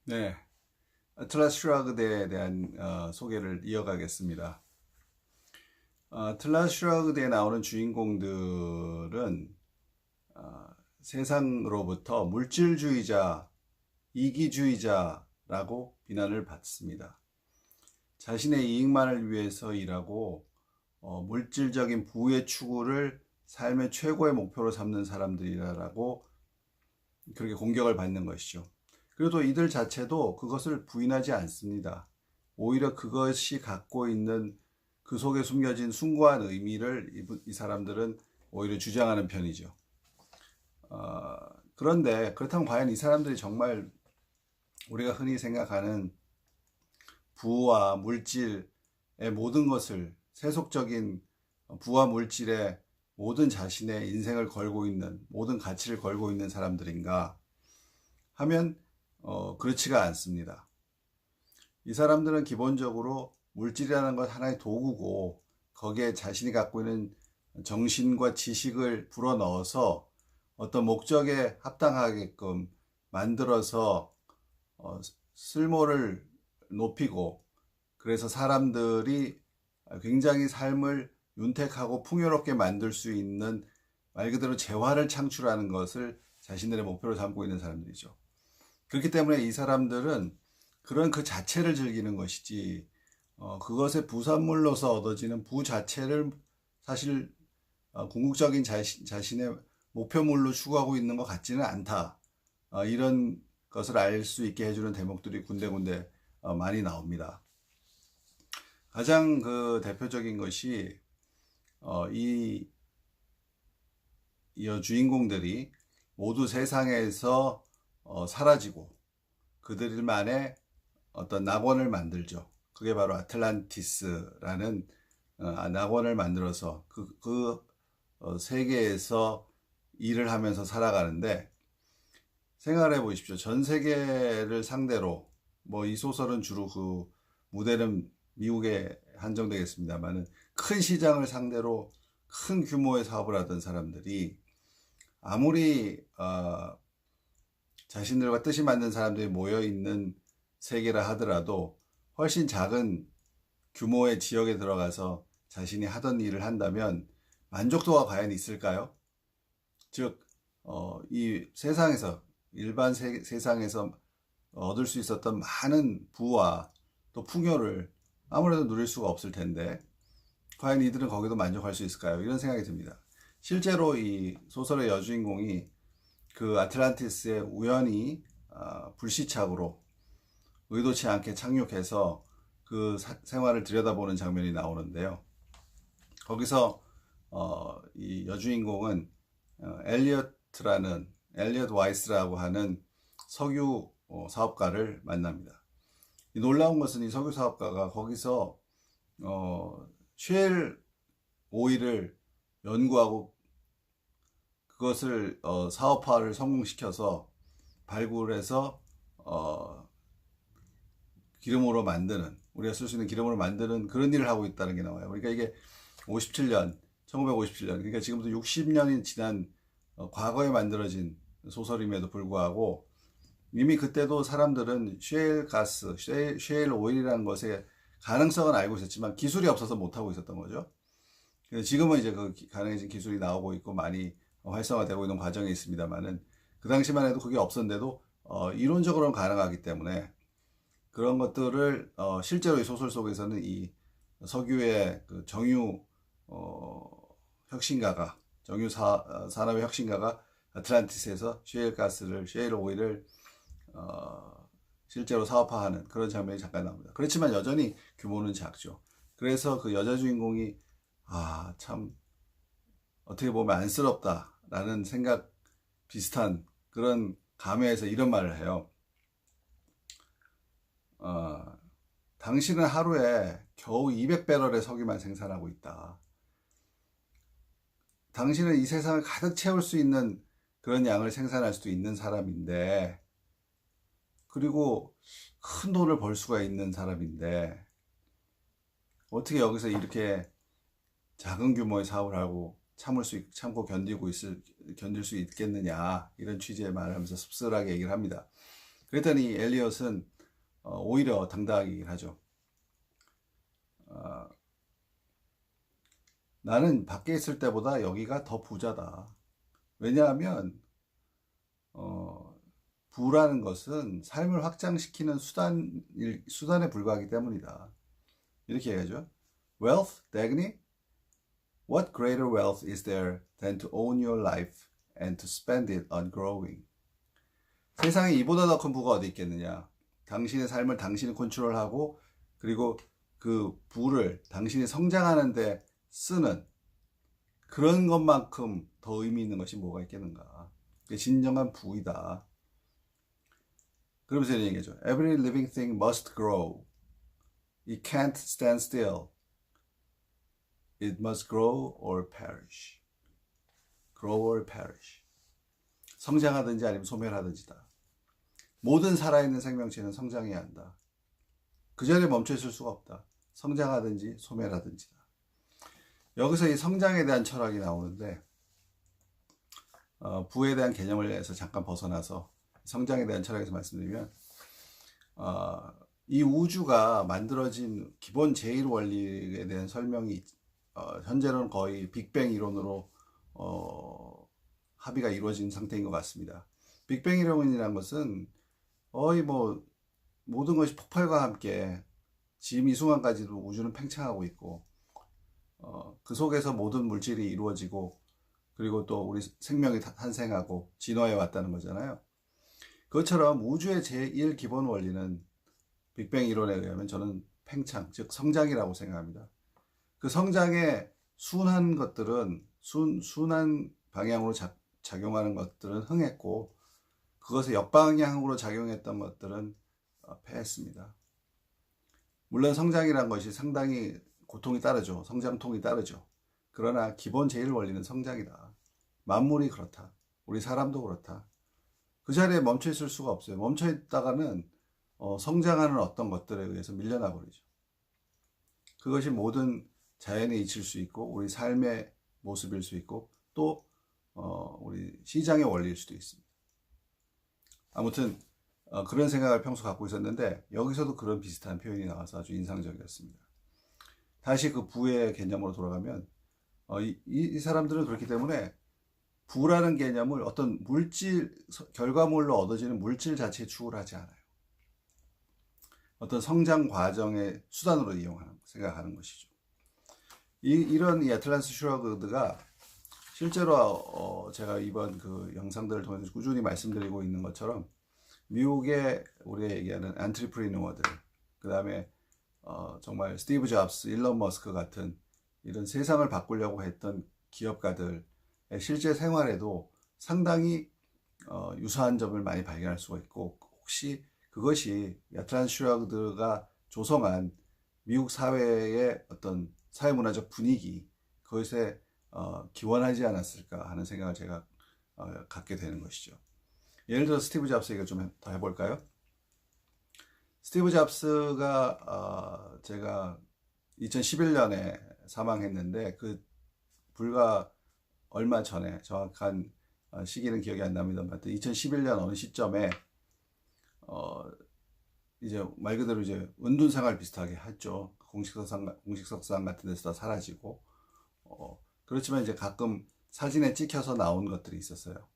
네, 아틀라스 슈라그대에 대한 소개를 이어가겠습니다. 아틀라스 슈라그대에 나오는 주인공들은 세상으로부터 물질주의자, 이기주의자라고 비난을 받습니다. 자신의 이익만을 위해서 일하고 물질적인 부의 추구를 삶의 최고의 목표로 삼는 사람들이라고 그렇게 공격을 받는 것이죠. 그리고 또 이들 자체도 그것을 부인하지 않습니다. 오히려 그것이 갖고 있는 그 속에 숨겨진 숭고한 의미를 이 사람들은 오히려 주장하는 편이죠. 그런데 그렇다면 과연 이 사람들이 정말 우리가 흔히 생각하는 부와 물질의 모든 것을 세속적인 부와 물질에 모든 자신의 인생을 걸고 있는, 모든 가치를 걸고 있는 사람들인가 하면 그렇지가 않습니다. 이 사람들은 기본적으로 물질이라는 것 하나의 도구고 거기에 자신이 갖고 있는 정신과 지식을 불어넣어서 어떤 목적에 합당하게끔 만들어서 쓸모를 높이고, 그래서 사람들이 굉장히 삶을 윤택하고 풍요롭게 만들 수 있는, 말 그대로 재화를 창출하는 것을 자신들의 목표로 삼고 있는 사람들이죠. 그렇기 때문에 이 사람들은 그런 그 자체를 즐기는 것이지, 그것의 부산물로서 얻어지는 부 자체를 사실 궁극적인 자신의 목표물로 추구하고 있는 것 같지는 않다. 이런 것을 알 수 있게 해주는 대목들이 군데군데 많이 나옵니다. 가장 그 대표적인 것이 이 주인공들이 모두 세상에서 사라지고 그들만의 어떤 낙원을 만들죠. 그게 바로 아틀란티스라는 낙원을 만들어서 그 세계에서 일을 하면서 살아가는데, 생각해 보십시오. 전 세계를 상대로, 뭐 이 소설은 주로 그 무대는 미국에 한정되겠습니다만은 큰 시장을 상대로 큰 규모의 사업을 하던 사람들이 아무리 자신들과 뜻이 맞는 사람들이 모여 있는 세계라 하더라도 훨씬 작은 규모의 지역에 들어가서 자신이 하던 일을 한다면 만족도가 과연 있을까요? 즉, 이 세상에서, 일반 세상에서 얻을 수 있었던 많은 부와 또 풍요를 아무래도 누릴 수가 없을 텐데, 과연 이들은 거기도 만족할 수 있을까요? 이런 생각이 듭니다. 실제로 이 소설의 여주인공이 그 아틀란티스에 우연히 불시착으로 의도치 않게 착륙해서 그 생활을 들여다보는 장면이 나오는데요. 거기서 이 여주인공은 엘리엇 와이스라고 하는 석유 사업가를 만납니다. 이 놀라운 것은 이 석유 사업가가 거기서 쉘 오일을 연구하고 그것을 사업화를 성공시켜서 발굴해서 기름으로 만드는, 우리가 쓸 수 있는 기름으로 만드는 그런 일을 하고 있다는 게 나와요. 그러니까 이게 1957년, 그러니까 지금부터 60년이 지난 과거에 만들어진 소설임에도 불구하고 이미 그때도 사람들은 쉐일 오일이라는 것의 가능성은 알고 있었지만 기술이 없어서 못하고 있었던 거죠. 지금은 이제 그 가능해진 기술이 나오고 있고 많이 활성화되고 있는 과정에 있습니다만은, 그 당시만 해도 그게 없었는데도 이론적으로는 가능하기 때문에 그런 것들을 실제로 이 소설 속에서는 이 석유의 그 정유 산업의 혁신가가 아틀란티스에서 쉐일 오일을 실제로 사업화하는 그런 장면이 잠깐 나옵니다. 그렇지만 여전히 규모는 작죠. 그래서 그 여자 주인공이 참 어떻게 보면 안쓰럽다라는 생각 비슷한 그런 감회에서 이런 말을 해요. 당신은 하루에 겨우 200배럴의 석유만 생산하고 있다. 당신은 이 세상을 가득 채울 수 있는 그런 양을 생산할 수도 있는 사람인데, 그리고 큰 돈을 벌 수가 있는 사람인데, 어떻게 여기서 이렇게 작은 규모의 사업을 하고 참고 견딜 수 있겠느냐, 이런 취지의 말을 하면서 씁쓸하게 얘기를 합니다. 그랬더니 엘리엇은 오히려 당당하게 하죠. 나는 밖에 있을 때보다 여기가 더 부자다. 왜냐하면 부라는 것은 삶을 확장시키는 수단에 불과하기 때문이다. 이렇게 얘기하죠. Wealth, Dagny? What greater wealth is there than to own your life and to spend it on growing? 세상에 이보다 더 큰 부가 어디 있겠느냐. 당신의 삶을 당신이 컨트롤하고 그리고 그 부를 당신이 성장하는 데 쓰는 그런 것만큼 더 의미 있는 것이 뭐가 있겠는가. 그게 진정한 부이다. 그러면서 이런 얘기죠. Every living thing must grow. It can't stand still. It must grow or perish. Grow or perish. 성장하든지 아니면 소멸하든지다. 모든 살아있는 생명체는 성장해야 한다. 그 전에 멈춰 있을 수가 없다. 성장하든지 소멸하든지다. 여기서 이 성장에 대한 철학이 나오는데 부에 대한 개념을 내서 잠깐 벗어나서 성장에 대한 철학에서 말씀드리면 이 우주가 만들어진 기본 제1원리에 대한 설명이 현재는 거의 빅뱅 이론으로 합의가 이루어진 상태인 것 같습니다. 빅뱅 이론이라는 것은 거의 모든 것이 폭발과 함께 지금 이 순간까지도 우주는 팽창하고 있고 그 속에서 모든 물질이 이루어지고 그리고 또 우리 생명이 탄생하고 진화해 왔다는 거잖아요. 그것처럼 우주의 제1 기본 원리는 빅뱅 이론에 의하면 저는 팽창, 즉 성장이라고 생각합니다. 그 성장에 순한 것들은 순한 방향으로 작용하는 것들은 흥했고 그것에 역방향으로 작용했던 것들은 패했습니다. 물론 성장이란 것이 상당히 고통이 따르죠. 성장통이 따르죠. 그러나 기본 제1 원리는 성장이다. 만물이 그렇다. 우리 사람도 그렇다. 그 자리에 멈춰 있을 수가 없어요. 멈춰 있다가는 성장하는 어떤 것들에 의해서 밀려나 버리죠. 그것이 모든 자연의 이치일 수 있고 우리 삶의 모습일 수 있고 또 우리 시장의 원리일 수도 있습니다. 아무튼 그런 생각을 평소 갖고 있었는데 여기서도 그런 비슷한 표현이 나와서 아주 인상적이었습니다. 다시 그 부의 개념으로 돌아가면 이 사람들은 그렇기 때문에 부라는 개념을 어떤 물질 결과물로 얻어지는 물질 자체에 추구를 하지 않아요. 어떤 성장 과정의 수단으로 생각하는 것이죠. 이런 이 애틀란스 슈러그드가 실제로 제가 이번 그 영상들을 통해서 꾸준히 말씀드리고 있는 것처럼 미국의 우리가 얘기하는 엔트리프리너어들, 그 다음에 정말 스티브 잡스, 일론 머스크 같은 이런 세상을 바꾸려고 했던 기업가들의 실제 생활에도 상당히 유사한 점을 많이 발견할 수가 있고 혹시 그것이 애틀란스 슈러그드가 조성한 미국 사회의 어떤 사회문화적 분위기 그것에 기원하지 않았을까 하는 생각을 제가 갖게 되는 것이죠. 예를 들어 스티브 잡스 얘기를 좀 더 해볼까요? 스티브 잡스가 제가 2011년에 사망했는데 그 불과 얼마 전에 정확한 시기는 기억이 안 납니다만 2011년 어느 시점에 이제 말 그대로 이제 은둔 생활 비슷하게 했죠. 공식석상 같은 데서 다 사라지고 그렇지만 이제 가끔 사진에 찍혀서 나온 것들이 있었어요.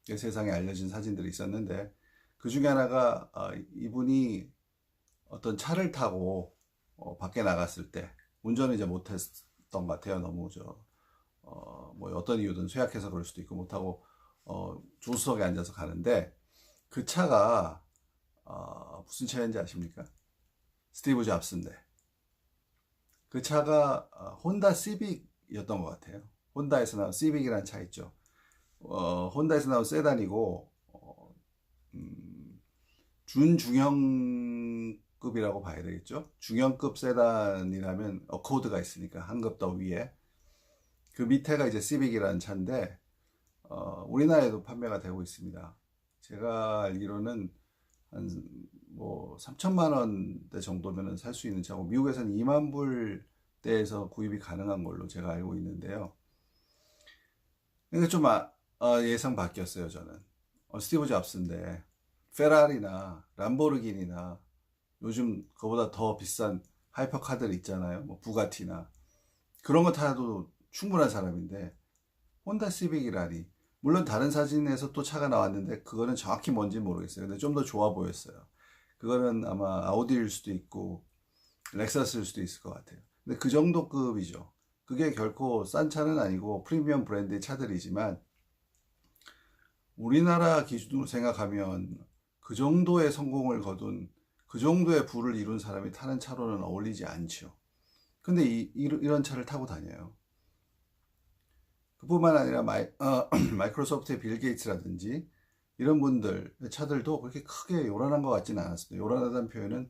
세상에 알려진 사진들이 있었는데 그 중에 하나가 이분이 어떤 차를 타고 밖에 나갔을 때 운전을 이제 못했던 것 같아요. 너무 뭐 어떤 이유든 쇠약해서 그럴 수도 있고 못하고 조수석에 앉아서 가는데 그 차가 무슨 차인지 아십니까? 스티브 잡스인데 그 차가 혼다 시빅이었던 것 같아요. 혼다에서 나온 시빅이라는 차 있죠. 혼다에서 나온 세단이고 준중형급이라고 봐야 되겠죠. 중형급 세단이라면 어코드가 있으니까 한 급 더 위에 그 밑에가 이제 시빅이라는 차인데 우리나라에도 판매가 되고 있습니다. 제가 알기로는 한 뭐 3천만 원대 정도면 살 수 있는 차고 미국에서는 2만 불대에서 구입이 가능한 걸로 제가 알고 있는데요. 근데 좀 예상 바뀌었어요. 저는 스티브 잡스인데 페라리나 람보르기니나 요즘 그보다 더 비싼 하이퍼카들 있잖아요. 뭐 부가티나 그런 거 타도 충분한 사람인데 혼다 시빅이라니. 물론 다른 사진에서 또 차가 나왔는데 그거는 정확히 뭔지 모르겠어요. 근데 좀 더 좋아 보였어요. 그거는 아마 아우디일 수도 있고 렉사스일 수도 있을 것 같아요. 근데 그 정도 급이죠. 그게 결코 싼 차는 아니고 프리미엄 브랜드의 차들이지만 우리나라 기준으로 생각하면 그 정도의 성공을 거둔 그 정도의 부를 이룬 사람이 타는 차로는 어울리지 않죠. 근데 이런 차를 타고 다녀요. 그뿐만 아니라 마이크로소프트의 빌 게이츠라든지 이런 분들 차들도 그렇게 크게 요란한 것 같지는 않았습니다. 요란하다는 표현은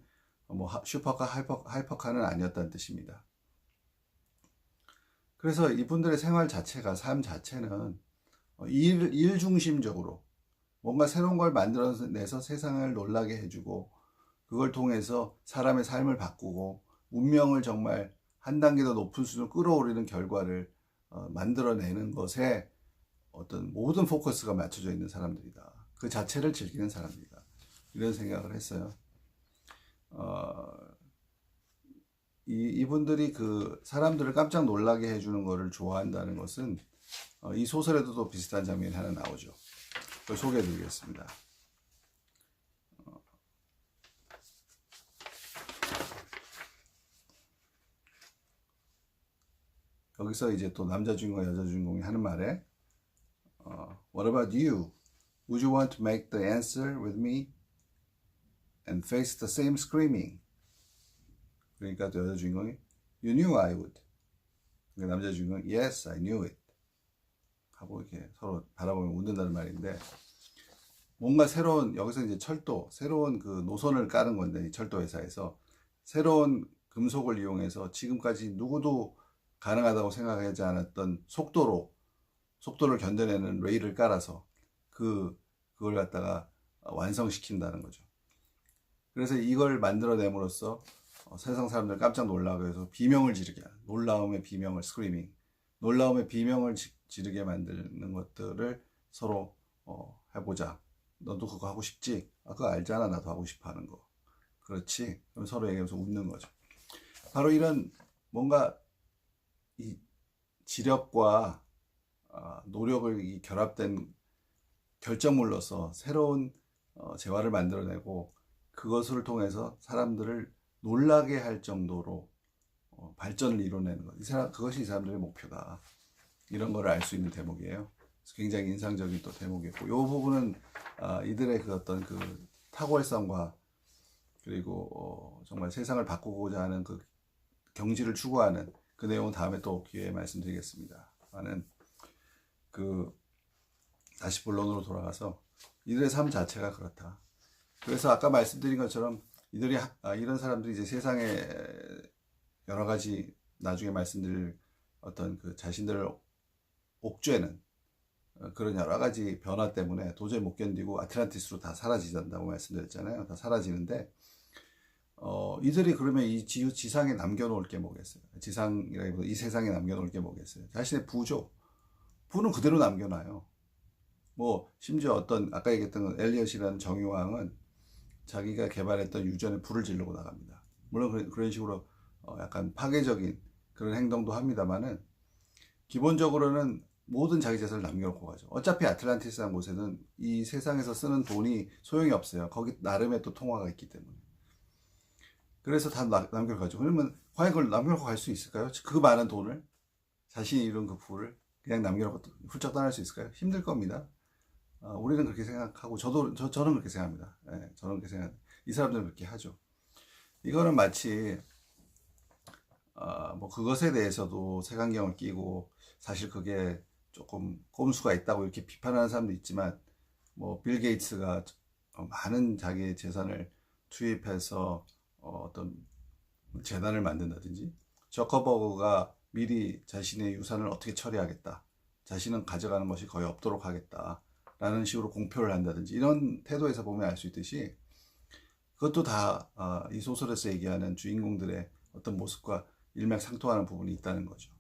뭐 슈퍼카, 하이퍼카는 아니었다는 뜻입니다. 그래서 이분들의 생활 자체가, 삶 자체는 일 중심적으로 뭔가 새로운 걸 만들어내서 세상을 놀라게 해주고 그걸 통해서 사람의 삶을 바꾸고 문명을 정말 한 단계 더 높은 수준으로 끌어올리는 결과를 만들어내는 것에 어떤 모든 포커스가 맞춰져 있는 사람들이다. 그 자체를 즐기는 사람들이다. 이런 생각을 했어요. 이분들이 그 사람들을 깜짝 놀라게 해주는 것을 좋아한다는 것은 이 소설에도 또 비슷한 장면이 하나 나오죠. 그걸 소개해 드리겠습니다. 여기서 이제 또 남자 주인공, 여자 주인공이 하는 말에 What about you? Would you want to make the answer with me and face the same screaming? 그러니까 또 여자 주인공이 You knew I would. 그러니까 남자 주인공이 Yes, I knew it. 하고 이렇게 서로 바라보며 웃는다는 말인데 뭔가 새로운 여기서 이제 철도 새로운 그 노선을 까는 건데 이 철도 회사에서 새로운 금속을 이용해서 지금까지 누구도 가능하다고 생각하지 않았던 속도를 견뎌내는 레일을 깔아서 그걸 갖다가 완성시킨다는 거죠. 그래서 이걸 만들어냄으로써 세상 사람들 깜짝 놀라게 해서 비명을 지르게 하는 놀라움의 비명을 스크리밍 놀라움의 비명을 지르게 만드는 것들을 서로 해보자. 너도 그거 하고 싶지? 그거 알잖아. 나도 하고 싶어 하는 거. 그렇지? 그럼 서로 얘기하면서 웃는 거죠. 바로 이런 뭔가 이 지력과 노력을 결합된 결정물로서 새로운 재화를 만들어내고 그것을 통해서 사람들을 놀라게 할 정도로 발전을 이뤄내는 것. 그것이 이 사람들의 목표다. 이런 걸 알 수 있는 대목이에요. 굉장히 인상적인 또 대목이었고, 이 부분은 이들의 그 어떤 그 탁월성과 그리고 정말 세상을 바꾸고자 하는 그 경지를 추구하는 그 내용은 다음에 또 기회에 말씀드리겠습니다. 나는 다시 본론으로 돌아가서 이들의 삶 자체가 그렇다. 그래서 아까 말씀드린 것처럼 이런 사람들이 이제 세상에 여러 가지 나중에 말씀드릴 어떤 그 자신들을 옥죄는 그런 여러 가지 변화 때문에 도저히 못 견디고 아틀란티스로 다 사라지는다고 말씀드렸잖아요. 다 사라지는데 이들이 그러면 이 지상에 남겨놓을 게 뭐겠어요? 지상이라기보다 이 세상에 남겨놓을 게 뭐겠어요? 자신의 부는 그대로 남겨놔요. 뭐 심지어 아까 얘기했던 엘리엇이라는 정유왕은 자기가 개발했던 유전에 불을 지르고 나갑니다. 물론 그런 식으로 약간 파괴적인 그런 행동도 합니다만은 기본적으로는 모든 자기 재산을 남겨놓고 가죠. 어차피 아틀란티스라는 곳에는 이 세상에서 쓰는 돈이 소용이 없어요. 거기 나름의 또 통화가 있기 때문에. 그래서 다 남겨놓고 가죠. 그러면 과연 그걸 남겨놓고 갈 수 있을까요? 그 많은 돈을 자신이 이룬 그 부를 그냥 남겨놓고 훌쩍 떠날 수 있을까요? 힘들 겁니다. 우리는 그렇게 생각하고 저는 그렇게 생각합니다. 네, 저는 그렇게 생각합니다. 이 사람들은 그렇게 하죠. 이거는 마치 뭐 그것에 대해서도 색안경을 끼고 사실 그게 조금 꼼수가 있다고 이렇게 비판하는 사람도 있지만 뭐 빌 게이츠가 많은 자기의 재산을 투입해서 어떤 재단을 만든다든지 저커버그가 미리 자신의 유산을 어떻게 처리하겠다. 자신은 가져가는 것이 거의 없도록 하겠다. 라는 식으로 공표를 한다든지 이런 태도에서 보면 알 수 있듯이 그것도 다 이 소설에서 얘기하는 주인공들의 어떤 모습과 일맥상통하는 부분이 있다는 거죠.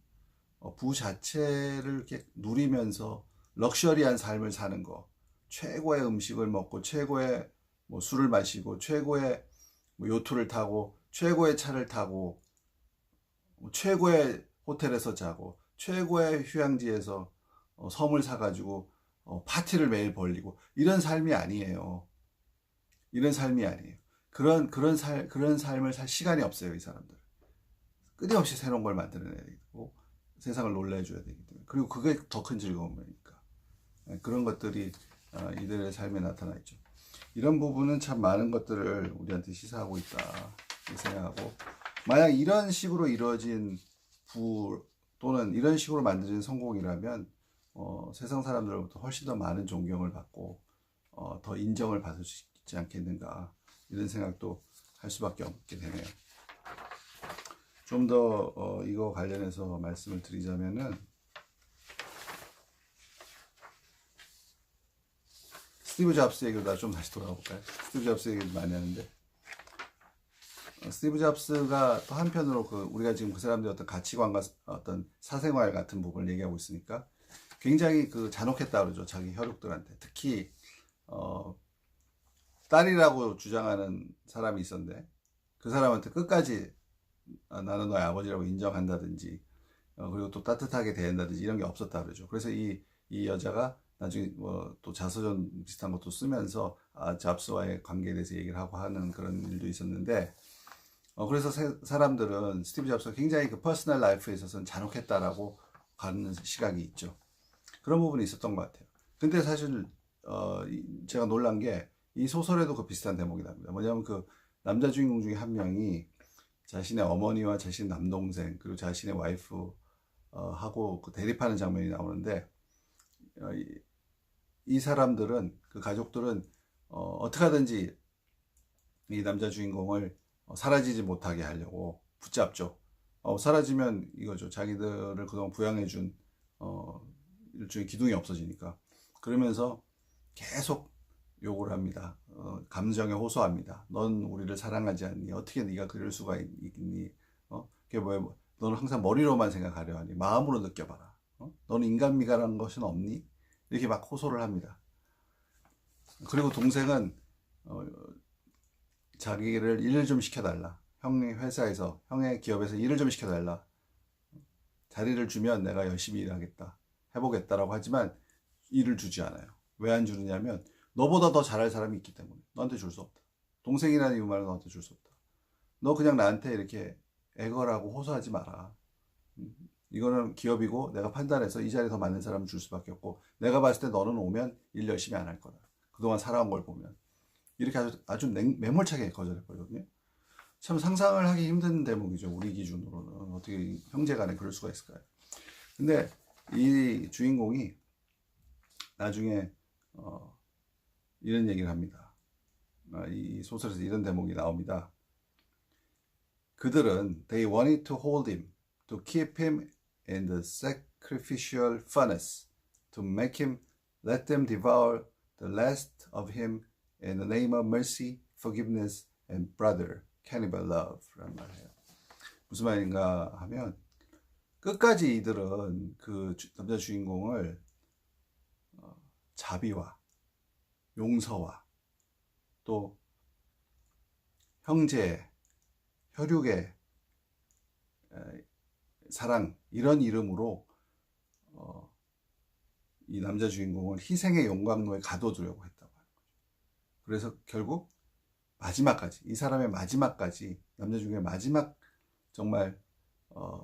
부 자체를 이렇게 누리면서 럭셔리한 삶을 사는 거, 최고의 음식을 먹고 최고의 뭐 술을 마시고 최고의 뭐 요트를 타고 최고의 차를 타고 뭐 최고의 호텔에서 자고 최고의 휴양지에서 섬을 사가지고 파티를 매일 벌리고 이런 삶이 아니에요. 이런 삶이 아니에요. 그런 삶을 살 시간이 없어요, 이 사람들. 끊임없이 새로운 걸 만들어내야 되고 세상을 놀래줘야 되기 때문에. 그리고 그게 더 큰 즐거움이니까. 그런 것들이 이들의 삶에 나타나 있죠. 이런 부분은 참 많은 것들을 우리한테 시사하고 있다 생각하고, 만약 이런 식으로 이루어진 부 또는 이런 식으로 만들어진 성공이라면 세상 사람들로부터 훨씬 더 많은 존경을 받고 더 인정을 받을 수 있지 않겠는가, 이런 생각도 할 수밖에 없게 되네요. 좀 더 이거 관련해서 말씀을 드리자면은, 스티브 잡스 얘기로 좀 다시 돌아가 볼까요? 스티브 잡스 얘기도 많이 하는데, 스티브 잡스가 또 한편으로 우리가 지금 그 사람들의 어떤 가치관과 어떤 사생활 같은 부분을 얘기하고 있으니까 굉장히 잔혹했다 그러죠. 자기 혈육들한테. 특히 딸이라고 주장하는 사람이 있었는데, 그 사람한테 끝까지 나는 너의 아버지라고 인정한다든지 그리고 또 따뜻하게 대한다든지 이런 게 없었다 그러죠. 그래서 이 여자가 나중에 또 자서전 비슷한 것도 쓰면서 잡스와의 관계에 대해서 얘기를 하고 하는 그런 일도 있었는데, 그래서 사람들은 스티브 잡스가 굉장히 퍼스널 라이프에 있어서는 잔혹했다라고 가는 시각이 있죠. 그런 부분이 있었던 것 같아요. 근데 사실 제가 놀란 게 이 소설에도 비슷한 대목이 납니다. 뭐냐면 남자 주인공 중에 한 명이 자신의 어머니와 자신의 남동생 그리고 자신의 와이프 하고 대립하는 장면이 나오는데, 이 사람들은, 그 가족들은 어떻게 하든지 이 남자 주인공을 사라지지 못하게 하려고 붙잡죠. 사라지면 이거죠. 자기들을 그동안 부양해준 일종의 기둥이 없어지니까. 그러면서 계속 욕을 합니다. 감정에 호소합니다. 넌 우리를 사랑하지 않니? 어떻게 네가 그럴 수가 있니? 그게 뭐야? 너는 항상 머리로만 생각하려 하니? 마음으로 느껴봐라. 너는 인간미가라는 것은 없니? 이렇게 막 호소를 합니다. 그리고 동생은 자기를 일을 좀 시켜달라. 형의 회사에서, 형의 기업에서 일을 좀 시켜달라. 자리를 주면 내가 열심히 일하겠다. 해보겠다라고 하지만 일을 주지 않아요. 왜 안 주느냐면 너보다 더 잘할 사람이 있기 때문에. 너한테 줄 수 없다. 동생이라는 이유 말로 너한테 줄 수 없다. 너 그냥 나한테 이렇게 애걸하고 호소하지 마라. 이거는 기업이고 내가 판단해서 이 자리에 더 맞는 사람을 줄 수밖에 없고, 내가 봤을 때 너는 오면 일 열심히 안 할 거다. 그동안 살아온 걸 보면. 이렇게 아주 매몰차게 거절해버리거든요. 참 상상을 하기 힘든 대목이죠. 우리 기준으로는. 어떻게 형제간에 그럴 수가 있을까요? 근데 이 주인공이 나중에 이런 얘기를 합니다. 이 소설에서 이런 대목이 나옵니다. 그들은 they wanted to hold him, to keep him in the sacrificial furnace, to make him let them devour the last of him in the name of mercy, forgiveness, and brother, cannibal love. 라는 말이에요. 무슨 말인가 하면, 끝까지 이들은 그 남자 주인공을 자비와 용서와 또 형제, 혈육의 사랑, 이런 이름으로 이 남자 주인공을 희생의 용광로에 가둬두려고 했다고 하는 거죠. 그래서 결국 마지막까지, 이 사람의 마지막까지, 남자 주인공의 마지막 정말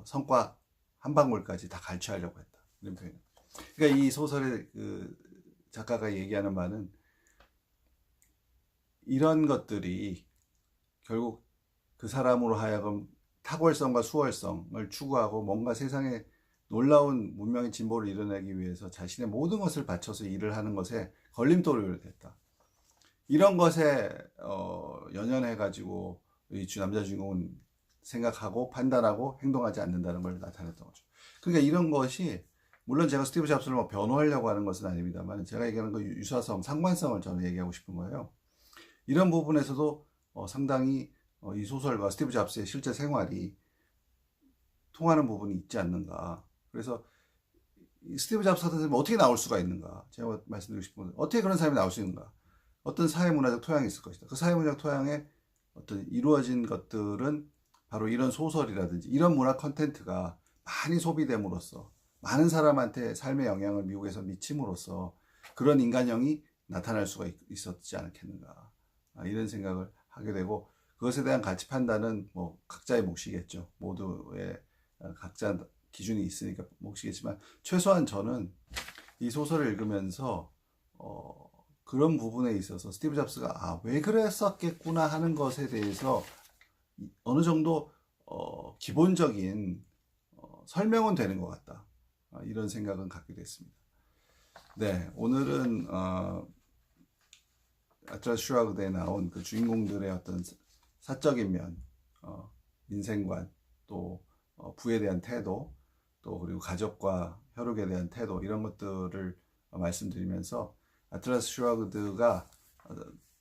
성과 한 방울까지 다 갈취하려고 했다. 이런 표현. 그러니까 이 소설의 작가가 얘기하는 바는, 이런 것들이 결국 그 사람으로 하여금 탁월성과 수월성을 추구하고 뭔가 세상에 놀라운 문명의 진보를 이뤄내기 위해서 자신의 모든 것을 바쳐서 일을 하는 것에 걸림돌이 됐다. 이런 것에 연연해가지고 이 남자 주인공은 생각하고 판단하고 행동하지 않는다는 걸 나타냈던 거죠. 그러니까 이런 것이, 물론 제가 스티브 잡스를 변호하려고 하는 것은 아닙니다만, 제가 얘기하는 그 유사성, 상관성을 저는 얘기하고 싶은 거예요. 이런 부분에서도 상당히 이 소설과 스티브 잡스의 실제 생활이 통하는 부분이 있지 않는가. 그래서 스티브 잡스 같은 사람이 어떻게 나올 수가 있는가. 제가 말씀드리고 싶은 건, 어떻게 그런 사람이 나올 수 있는가. 어떤 사회문화적 토양이 있을 것이다. 그 사회문화적 토양에 어떤 이루어진 것들은 바로 이런 소설이라든지 이런 문화 컨텐츠가 많이 소비됨으로써 많은 사람한테 삶의 영향을 미국에서 미침으로써 그런 인간형이 나타날 수가 있었지 않겠는가, 이런 생각을 하게 되고, 그것에 대한 가치 판단은 뭐 각자의 몫이겠죠. 모두의 각자 기준이 있으니까 몫이겠지만, 최소한 저는 이 소설을 읽으면서 그런 부분에 있어서 스티브 잡스가 왜 그랬었겠구나 하는 것에 대해서 어느 정도 기본적인 설명은 되는 것 같다, 이런 생각은 갖게 됐습니다. 네, 오늘은 아트라스 슈라그드에 나온 그 주인공들의 어떤 사적인 면, 인생관, 또 부에 대한 태도, 또 그리고 가족과 혈육에 대한 태도, 이런 것들을 말씀드리면서 아트라스 슈라그드가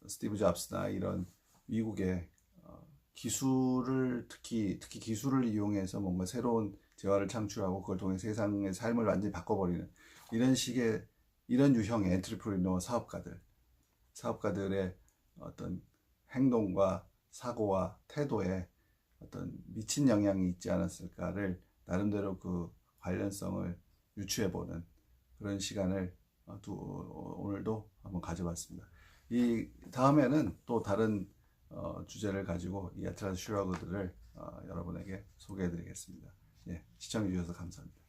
스티브 잡스나 이런 미국의 기술을 특히 기술을 이용해서 뭔가 새로운 재화를 창출하고 그걸 통해 세상의 삶을 완전히 바꿔버리는 이런 유형의 엔트리프리너 사업가들의 어떤 행동과 사고와 태도에 어떤 미친 영향이 있지 않았을까를 나름대로 그 관련성을 유추해보는 그런 시간을 오늘도 한번 가져봤습니다. 이 다음에는 또 다른 주제를 가지고 이 아트라스 슈라그드를 여러분에게 소개해드리겠습니다. 예, 시청해주셔서 감사합니다.